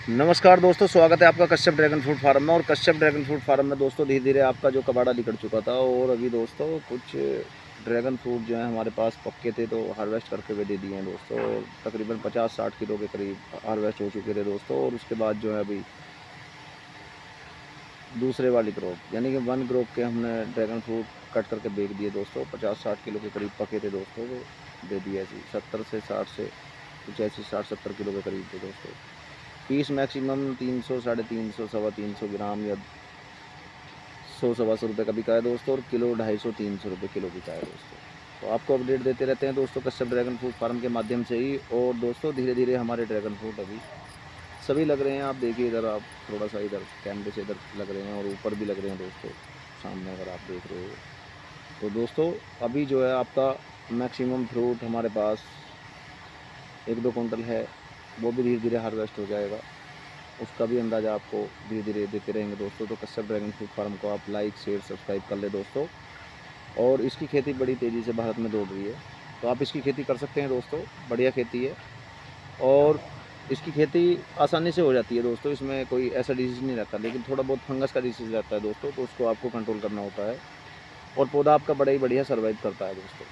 नमस्कार दोस्तों, स्वागत है आपका कश्यप ड्रैगन फ्रूट फार्म में। और कश्यप ड्रैगन फ्रूट फार्म में दोस्तों धीरे धीरे आपका जो कबाड़ा निकल चुका था और अभी दोस्तों कुछ ड्रैगन फ्रूट जो है हमारे पास पक्के थे तो हार्वेस्ट करके हुए दे दिए हैं दोस्तों। और तकरीबन 50-60 किलो के करीब हार्वेस्ट हो चुके थे दोस्तों। और उसके बाद जो है अभी दूसरे वाली ग्रोप यानी कि वन ग्रोप के हमने ड्रैगन फ्रूट कट करके बेच दिए दोस्तों। 50-60 किलो के करीब पके थे दोस्तों, वो दे दिए ऐसी 70 से 60 से कुछ ऐसी 60-70 किलो के करीब थे दोस्तों। पीस मैक्सिमम 300, 350, 325 ग्राम या 100-125 रुपये का बिका है दोस्तों। और किलो 250-300 रुपये किलो बिका है दोस्तों। तो आपको अपडेट देते रहते हैं दोस्तों कश्यप ड्रैगन फ्रूट फार्म के माध्यम से ही। और दोस्तों धीरे धीरे हमारे ड्रैगन फ्रूट अभी सभी लग रहे हैं। आप देखिए इधर, आप थोड़ा सा इधर कैमरे से इधर लग रहे हैं और ऊपर भी लग रहे हैं दोस्तों, सामने अगर आप देख रहे हो। तो दोस्तों अभी जो है आपका मैक्सिमम फ्रूट हमारे पास 1-2 कुंटल है, वो भी धीरे धीरे हार्वेस्ट हो जाएगा। उसका भी अंदाज़ा आपको धीरे धीरे देते रहेंगे दोस्तों। तो कश्यप ड्रैगन फ्रूट फार्म को आप लाइक, शेयर, सब्सक्राइब कर ले दोस्तों। और इसकी खेती बड़ी तेज़ी से भारत में दौड़ रही है, तो आप इसकी खेती कर सकते हैं दोस्तों। बढ़िया खेती है और इसकी खेती आसानी से हो जाती है दोस्तों। इसमें कोई ऐसा डिसीज़ नहीं रहता, लेकिन थोड़ा बहुत फंगस का डिसीज़ रहता है दोस्तों, तो उसको आपको कंट्रोल करना होता है। और पौधा आपका बड़ा ही बढ़िया सर्वाइव करता है दोस्तों।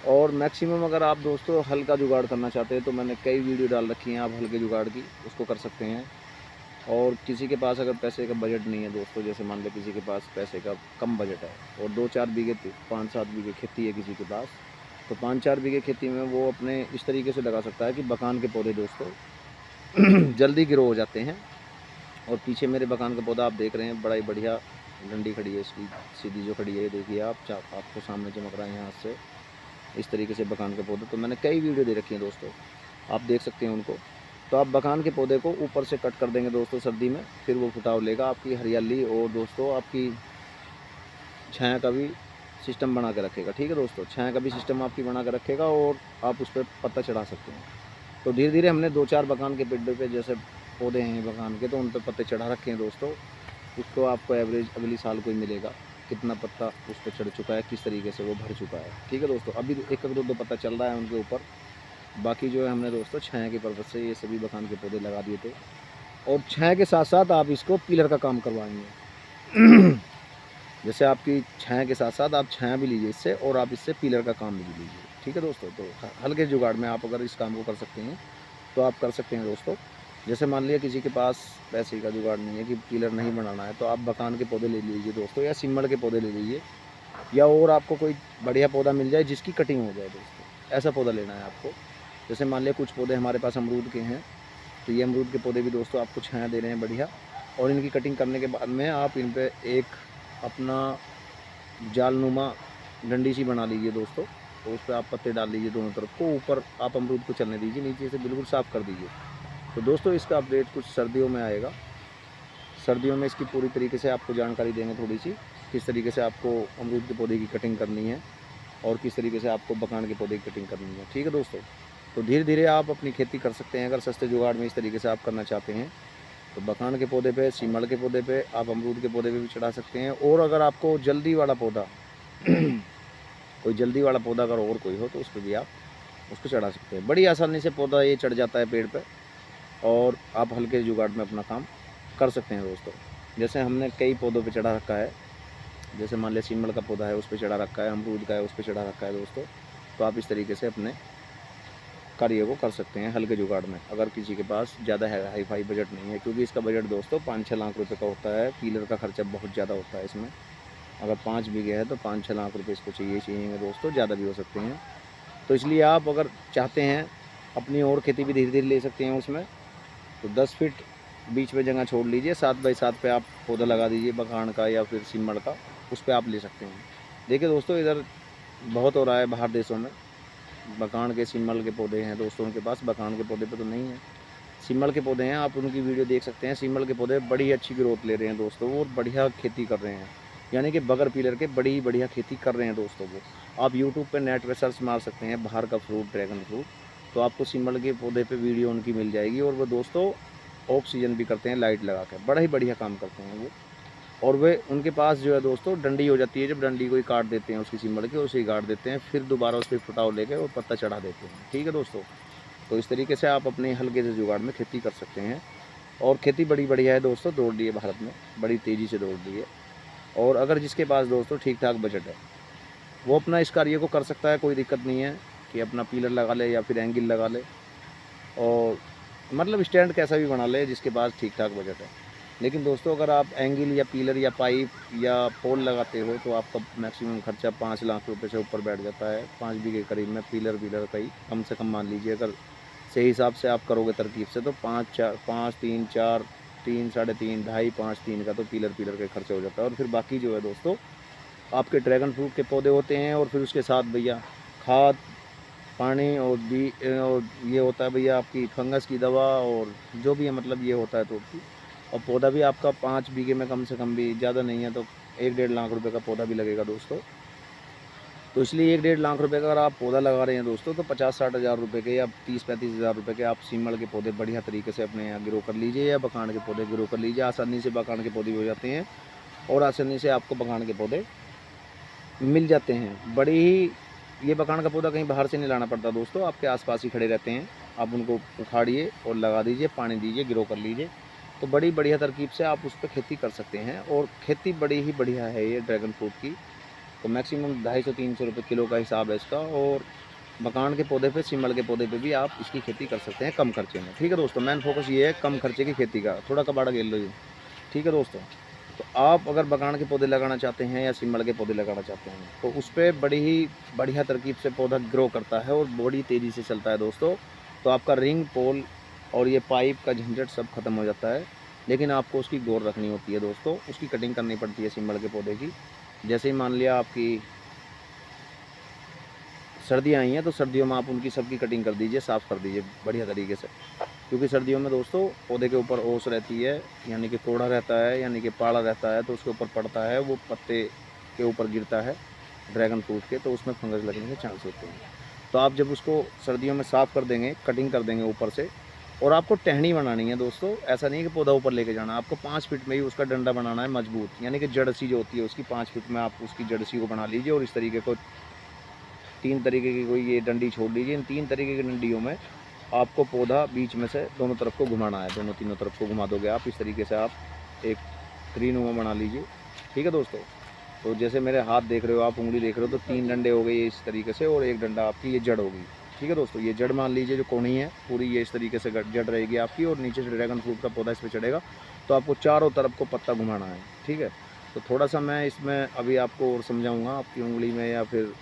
और मैक्सिमम अगर आप दोस्तों हल का जुगाड़ करना चाहते हैं तो मैंने कई वीडियो डाल रखी हैं, आप हल के जुगाड़ की उसको कर सकते हैं। और किसी के पास अगर पैसे का बजट नहीं है दोस्तों, जैसे मान लें किसी के पास पैसे का कम बजट है और 2-4 बीघे 5-7 बीघे खेती है किसी के पास, तो 5-4 बीघे खेती में वो अपने इस तरीके से लगा सकता है कि बकान के पौधे दोस्तों जल्दी ग्रो हो जाते हैं। और पीछे मेरे बकान का पौधा आप देख रहे हैं, बड़ा ही बढ़िया डंडी खड़ी है इसकी, सीधी जो खड़ी है देखिए आप, आपको सामने चमक रहा है यहाँ से। इस तरीके से बकान के पौधे तो मैंने कई वीडियो दे रखी हैं दोस्तों, आप देख सकते हैं उनको। तो आप बकान के पौधे को ऊपर से कट कर देंगे दोस्तों सर्दी में, फिर वो फुटाव लेगा, आपकी हरियाली और दोस्तों आपकी छाया का भी सिस्टम बना के रखेगा। ठीक है दोस्तों, छाया का भी सिस्टम आपकी बना के रखेगा और आप उस पर पत्ता चढ़ा सकते हैं। तो धीरे धीरे हमने 2-4 बकान के पेड़ों पे जैसे पौधे हैं बकान के, तो उन पर पत्ते चढ़ा रखे हैं दोस्तों। उसको आपको एवरेज अगली साल को ही मिलेगा, कितना पत्ता उस पर चढ़ चुका है, किस तरीके से वो भर चुका है। ठीक है दोस्तों, अभी 1-2 पत्ता चल रहा है उनके ऊपर। बाकी जो है हमने दोस्तों छाया की पर्पज़ से ये सभी बकान के पौधे लगा दिए थे। और छाया के साथ साथ आप इसको पिलर का काम करवाएंगे जैसे आपकी छाया के साथ साथ आप छाया भी लीजिए इससे, और आप इससे पिलर का काम भी लीजिए। ठीक है दोस्तों, तो हल्के जुगाड़ में आप अगर इस काम को कर सकते हैं तो आप कर सकते हैं दोस्तों। जैसे मान लिया किसी के पास पैसे का जुगाड़ नहीं है कि पिलर नहीं बनाना है, तो आप बकान के पौधे ले लीजिए दोस्तों, या सिमड़ के पौधे ले लीजिए, या और आपको कोई बढ़िया पौधा मिल जाए जिसकी कटिंग हो जाए दोस्तों, ऐसा पौधा लेना है आपको। जैसे मान लिया कुछ पौधे हमारे पास अमरूद के हैं, तो ये अमरूद के पौधे भी दोस्तों आपको छाया दे रहे हैं बढ़िया। और इनकी कटिंग करने के बाद में आप इन पर एक अपना जालनुमा डंडी सी बना लीजिए दोस्तों, तो उस पर आप पत्ते डाल लीजिए दोनों तरफ को, ऊपर आप अमरूद को चलने दीजिए, नीचे से बिल्कुल साफ़ कर दीजिए। तो दोस्तों इसका अपडेट कुछ सर्दियों में आएगा। सर्दियों में इसकी पूरी तरीके से आपको जानकारी देंगे थोड़ी सी, किस तरीके से आपको अमरूद के पौधे की कटिंग करनी है और किस तरीके से आपको बकान के पौधे की कटिंग करनी है। ठीक है दोस्तों, तो धीरे धीरे आप अपनी खेती कर सकते हैं। अगर सस्ते जुगाड़ में इस तरीके से आप करना चाहते हैं तो बकान के पौधे पे, सीमड़ के पौधे पे, आप अमरूद के पौधे पे भी चढ़ा सकते हैं। और अगर आपको जल्दी वाला पौधा कोई जल्दी वाला पौधा अगर और कोई हो तो उस पर भी आप उसको चढ़ा सकते हैं। बड़ी आसानी से पौधा ये चढ़ जाता है पेड़ पर, और आप हल्के जुगाड़ में अपना काम कर सकते हैं दोस्तों। जैसे हमने कई पौधों पे चढ़ा रखा है, जैसे मान लिया सिमड़ का पौधा है उस पर चढ़ा रखा है, अमरूद का है उस पर चढ़ा रखा है दोस्तों। तो आप इस तरीके से अपने कार्य को कर सकते हैं हल्के जुगाड़ में, अगर किसी के पास ज़्यादा हाई फाई बजट नहीं है। क्योंकि इसका बजट दोस्तों 5-6 लाख रुपये का होता है, पिलर का खर्चा बहुत ज़्यादा होता है इसमें। अगर 5 बीघे है तो 5-6 लाख रुपये इसको चाहिए दोस्तों, ज़्यादा भी हो सकते हैं। तो इसलिए आप अगर चाहते हैं अपनी और खेती भी धीरे धीरे ले सकते हैं उसमें, तो 10 फीट बीच में जगह छोड़ लीजिए, 7x7 पे आप पौधा लगा दीजिए बकान का या फिर सिमड़ का, उस पर आप ले सकते हैं। देखिए दोस्तों इधर बहुत हो रहा है बाहर देशों में, बकान के सिमड़ के पौधे हैं दोस्तों उनके पास, बकान के पौधे पे तो नहीं है, सिमड़ के पौधे हैं। आप उनकी वीडियो देख सकते हैं, सिमड़ के पौधे बड़ी अच्छी ग्रोथ ले रहे हैं दोस्तों, वो बढ़िया खेती कर रहे हैं, यानी कि बगैर पिलर के बड़ी बढ़िया खेती कर रहे हैं दोस्तों वो। आप यूट्यूब पर नेट पर सर्च मार सकते हैं बाहर का फ्रूट ड्रैगन फ्रूट, तो आपको सिमड़ के पौधे पे वीडियो उनकी मिल जाएगी। और वो दोस्तों ऑक्सीजन भी करते हैं लाइट लगा कर, बड़ा ही बढ़िया काम करते हैं वो। और वे उनके पास जो है दोस्तों डंडी हो जाती है, जब डंडी को ही काट देते हैं उसकी सिमड़ के, उसे ही काट देते हैं, फिर दोबारा उस पर फुटाव लेके और पत्ता चढ़ा देते हैं। ठीक है दोस्तों, तो इस तरीके से आप अपने हल्के से जुगाड़ में खेती कर सकते हैं। और खेती बड़ी बढ़िया है दोस्तों, दौड़ रही है भारत में, बड़ी तेज़ी से दौड़ रही है। और अगर जिसके पास दोस्तों ठीक ठाक बजट है, वो अपना इस कार्य को कर सकता है, कोई दिक्कत नहीं है कि अपना पिलर लगा ले या फिर एंगल लगा ले, और मतलब स्टैंड कैसा भी बना ले जिसके पास ठीक ठाक बजट है। लेकिन दोस्तों अगर आप एंगल या पिलर या पाइप या पोल लगाते हो तो आपका मैक्सिमम खर्चा 5 लाख रुपए से ऊपर बैठ जाता है। 5 बीघे करीब में पिलर का ही कम से कम मान लीजिए, अगर सही हिसाब से आप करोगे तरकीब से, तो 5 3 4 3 साढ़े 3 ढाई 5 3 का तो पिलर का खर्चा हो जाता है। और फिर बाकी जो है दोस्तों आपके ड्रैगन फ्रूट के पौधे होते हैं, और फिर उसके साथ भैया खाद पानी और ये होता है भैया आपकी फंगस की दवा, और जो भी है मतलब ये होता है। तो और पौधा भी आपका 5 बीघे में कम से कम भी, ज़्यादा नहीं है तो 1-1.5 लाख रुपए का पौधा भी लगेगा दोस्तों। तो इसलिए 1-1.5 लाख रुपए का अगर आप पौधा लगा रहे हैं दोस्तों, तो 50-60 हज़ार रुपये के या 30-35 हज़ार रुपये के आप सीमड़ के पौधे बढ़िया तरीके से अपने यहाँ ग्रो कर लीजिए, या बखान के पौधे ग्रो कर लीजिए। आसानी से बखान के पौधे भी हो जाते हैं, और आसानी से आपको बखान के पौधे मिल जाते हैं। बड़ी ही ये बखान का पौधा कहीं बाहर से नहीं लाना पड़ता दोस्तों, आपके आसपास ही खड़े रहते हैं। आप उनको उखाड़िए और लगा दीजिए, पानी दीजिए, ग्रो कर लीजिए, तो बड़ी बढ़िया तरकीब से आप उस पर खेती कर सकते हैं। और खेती बड़ी ही बढ़िया है ये ड्रैगन फ्रूट की। तो मैक्सिमम 250-300 रुपये किलो का हिसाब है इसका। और मकान के पौधे पे, सिमल के पौधे पे भी आप इसकी खेती कर सकते हैं कम खर्चे में। ठीक है दोस्तों, मेन फोकस ये है कम खर्चे की खेती का। थोड़ा कबाड़ा गेल लो जी, ठीक है दोस्तों। तो आप अगर बगान के पौधे लगाना चाहते हैं या सिमल के पौधे लगाना चाहते हैं, तो उस पर बड़ी ही बढ़िया तरकीब से पौधा ग्रो करता है और बड़ी तेज़ी से चलता है दोस्तों। तो आपका रिंग पोल और ये पाइप का झंझट सब खत्म हो जाता है। लेकिन आपको उसकी गौर रखनी होती है दोस्तों, उसकी कटिंग करनी पड़ती है सिमल के पौधे की। जैसे ही मान लिया आपकी सर्दियाँ आई हैं, तो सर्दियों में आप उनकी सबकी कटिंग कर दीजिए, साफ़ कर दीजिए बढ़िया तरीके से। क्योंकि सर्दियों में दोस्तों पौधे के ऊपर ओस रहती है, यानी कि कोड़ा रहता है, यानी कि पाड़ा रहता है, तो उसके ऊपर पड़ता है, वो पत्ते के ऊपर गिरता है ड्रैगन फ्रूट के, तो उसमें फंगस लगने के चांस होते हैं। तो आप जब उसको सर्दियों में साफ़ कर देंगे, कटिंग कर देंगे ऊपर से, और आपको टहनी बनानी है दोस्तों। ऐसा नहीं है कि पौधा ऊपर लेके जाना, आपको 5 फीट में ही उसका डंडा बनाना है मजबूत, यानी कि जड़ सी जो होती है उसकी 5 फीट में आप उसकी जड़ सी को बना लीजिए। और इस तरीके को 3 तरीके की कोई ये डंडी छोड़ लीजिए। इन 3 तरीके की डंडियों में आपको पौधा बीच में से दोनों तरफ को घुमाना है, दोनों तीनों तरफ को घुमा दोगे आप। इस तरीके से आप एक त्रिनुमा बना लीजिए, ठीक है दोस्तों। तो जैसे मेरे हाथ देख रहे हो आप, उंगली देख रहे हो, तो 3 डंडे हो गए इस तरीके से, और एक डंडा आपकी ये जड़ होगी, ठीक है दोस्तों। ये जड़ मान लीजिए जो कोनी है पूरी, ये इस तरीके से जड़ रहेगी आपकी, और नीचे से ड्रैगन फ्रूट का पौधा इस पर चढ़ेगा। तो आपको चारों तरफ को पत्ता घुमाना है, ठीक है। तो थोड़ा सा मैं इसमें अभी आपको और समझाऊँगा, आपकी उंगली में या फिर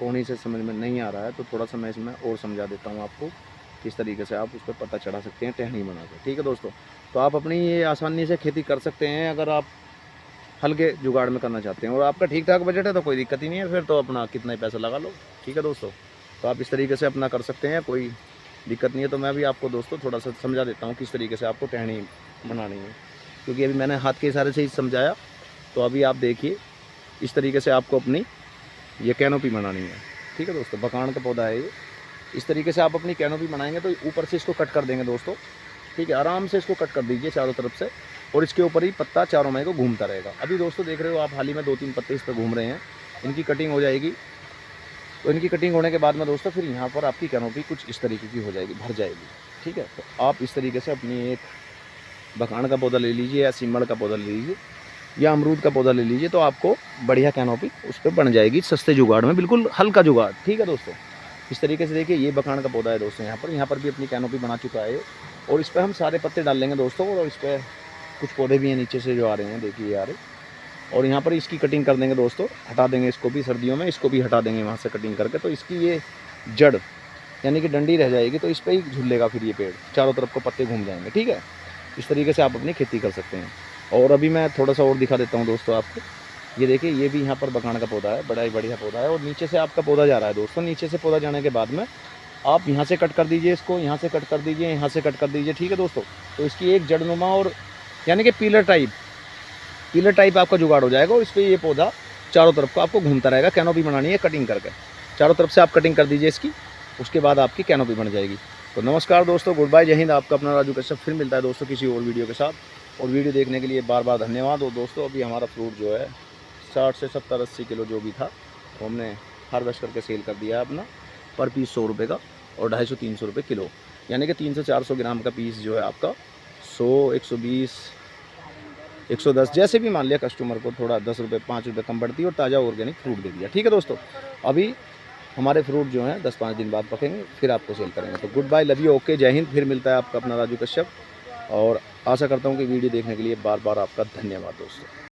कोनी से समझ में नहीं आ रहा है, तो थोड़ा सा मैं इसमें और समझा देता हूँ आपको, किस तरीके से आप उस पर पत्ता चढ़ा सकते हैं टहनी बना के, ठीक है दोस्तों। तो आप अपनी ये आसानी से खेती कर सकते हैं अगर आप हल्के जुगाड़ में करना चाहते हैं, और आपका ठीक ठाक बजट है तो कोई दिक्कत ही नहीं है, फिर तो अपना कितना ही पैसा लगा लो, ठीक है दोस्तों। तो आप इस तरीके से अपना कर सकते हैं, कोई दिक्कत नहीं है। तो मैं भी आपको दोस्तों थोड़ा सा समझा देता हूँ किस तरीके से आपको टहनी बनानी है, क्योंकि अभी मैंने हाथ के इशारे से ही समझाया। तो अभी आप देखिए इस तरीके से आपको अपनी ये कैनोपी बनानी है, ठीक है दोस्तों। बकान का पौधा है ये, इस तरीके से आप अपनी कैनोपी बनाएंगे। तो ऊपर से इसको कट कर देंगे दोस्तों, ठीक है। आराम से इसको कट कर दीजिए चारों तरफ से, और इसके ऊपर ही पत्ता चारों महीने को घूमता रहेगा। अभी दोस्तों देख रहे हो आप, हाल ही में 2-3 पत्ते इस पर घूम रहे हैं, इनकी कटिंग हो जाएगी। तो इनकी कटिंग होने के बाद में दोस्तों फिर यहाँ पर आपकी कैनोपी कुछ इस तरीके की हो जाएगी, भर जाएगी, ठीक है। तो आप इस तरीके से अपनी एक बखान का पौधा ले लीजिए, या सिमड़ का पौधा ले लीजिए, या अमरूद का पौधा ले लीजिए, तो आपको बढ़िया कैनोपी उस पर बन जाएगी सस्ते जुगाड़ में, बिल्कुल हल्का जुगाड़, ठीक है दोस्तों। इस तरीके से देखिए ये बखान का पौधा है दोस्तों, यहाँ पर भी अपनी कैनोपी बना चुका है। और इस पर हम सारे पत्ते डाल लेंगे दोस्तों, और इस पर कुछ पौधे भी हैं नीचे से जो आ रहे हैं, देखिए आ रहे। और यहाँ पर इसकी कटिंग कर देंगे दोस्तों, हटा देंगे इसको भी, सर्दियों में इसको भी हटा देंगे वहाँ से कटिंग करके। तो इसकी ये जड़ यानी कि डंडी रह जाएगी, तो इस पर ही झूलेगा फिर ये पेड़, चारों तरफ को पत्ते घूम जाएंगे, ठीक है। इस तरीके से आप अपनी खेती कर सकते हैं। और अभी मैं थोड़ा सा और दिखा देता हूँ दोस्तों आपको। ये देखिए ये भी यहाँ पर बखान का पौधा है, बड़ा ही बढ़िया पौधा है। और नीचे से आपका पौधा जा रहा है दोस्तों, नीचे से पौधा जाने के बाद में आप यहाँ से कट कर दीजिए इसको, यहाँ से कट कर दीजिए, यहाँ से कट कर दीजिए, ठीक है दोस्तों। तो इसकी एक जड़नुमा और यानी कि पिलर टाइप आपका जुगाड़ हो जाएगा। और इस पर ये पौधा चारों तरफ को आपको घूमता रहेगा। कैनोपी बनानी है कटिंग करके, चारों तरफ से आप कटिंग कर दीजिए इसकी, उसके बाद आपकी कैनोपी बन जाएगी। तो नमस्कार दोस्तों, गुड बाय, जय हिंद। आपका अपना राजू कश्यप फिर मिलता है दोस्तों किसी और वीडियो के साथ। और वीडियो देखने के लिए बार बार धन्यवाद। और दोस्तों अभी हमारा फ्रूट जो है 60 से 70-80 किलो जो भी था, वो हमने हार्वेस्ट करके सेल कर दिया है अपना, पर पीस 100 रुपये का, और 250-300 रुपये किलो, यानी कि 300-400 ग्राम का पीस जो है आपका 100, 120, 110 जैसे भी मान लिया कस्टमर को, थोड़ा 10 रुपये 5 रुपये कम बढ़ती है और ताज़ा ऑर्गेनिक फ्रूट दे दिया। ठीक है दोस्तों, अभी हमारे फ्रूट जो हैं 10-5 दिन बाद पकेंगे, फिर आपको सेल करेंगे। तो good bye, love you, okay, जय हिंद। फिर मिलता है आपका अपना राजू कश्यप, और आशा करता हूँ कि वीडियो देखने के लिए बार बार आपका धन्यवाद दोस्तों।